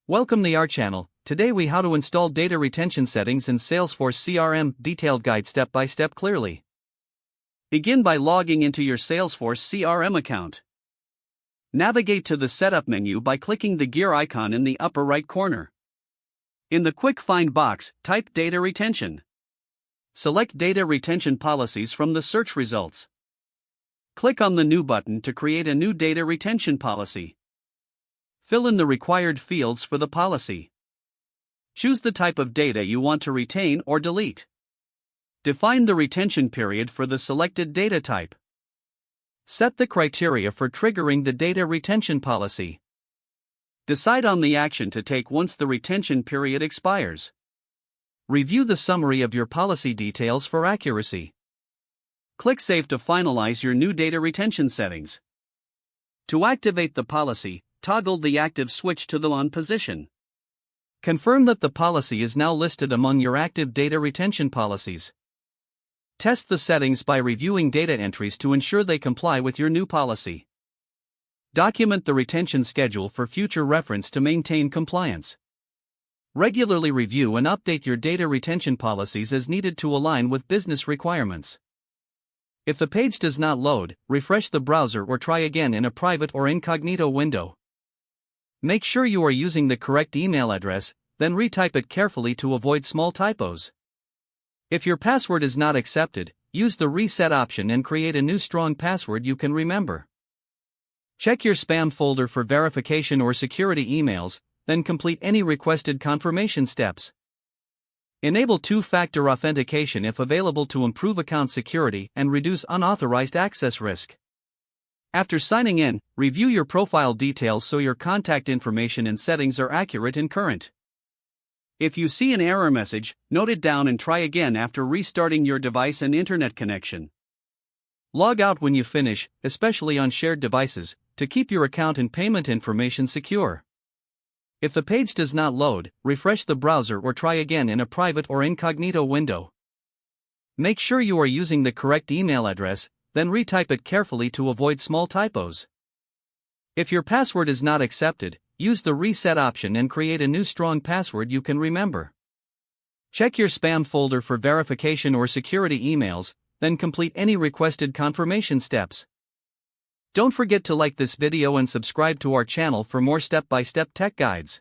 Welcome to our channel. Today we how to install data retention settings in Salesforce CRM, detailed guide step by step clearly. Begin by logging into your Salesforce CRM account. Navigate to the setup menu by clicking the gear icon in the upper right corner. In the quick find box, type data retention. Select data retention policies from the search results. Click on the new button to create a new data retention policy. Fill in the required fields for the policy. Choose the type of data you want to retain or delete. Define the retention period for the selected data type. Set the criteria for triggering the data retention policy. Decide on the action to take once the retention period expires. Review the summary of your policy details for accuracy. Click Save to finalize your new data retention settings. To activate the policy, toggle the active switch to the on position. Confirm that the policy is now listed among your active data retention policies. Test the settings by reviewing data entries to ensure they comply with your new policy. Document the retention schedule for future reference to maintain compliance. Regularly review and update your data retention policies as needed to align with business requirements. If the page does not load, refresh the browser or try again in a private or incognito window. Make sure you are using the correct email address, then retype it carefully to avoid small typos. If your password is not accepted, use the reset option and create a new strong password you can remember. Check your spam folder for verification or security emails, then complete any requested confirmation steps. Enable two-factor authentication if available to improve account security and reduce unauthorized access risk. After signing in, review your profile details so your contact information and settings are accurate and current. If you see an error message, note it down and try again after restarting your device and internet connection. Log out when you finish, especially on shared devices, to keep your account and payment information secure. If the page does not load, refresh the browser or try again in a private or incognito window. Make sure you are using the correct email address, then retype it carefully to avoid small typos. If your password is not accepted, use the reset option and create a new strong password you can remember. Check your spam folder for verification or security emails, then complete any requested confirmation steps. Don't forget to like this video and subscribe to our channel for more step-by-step tech guides.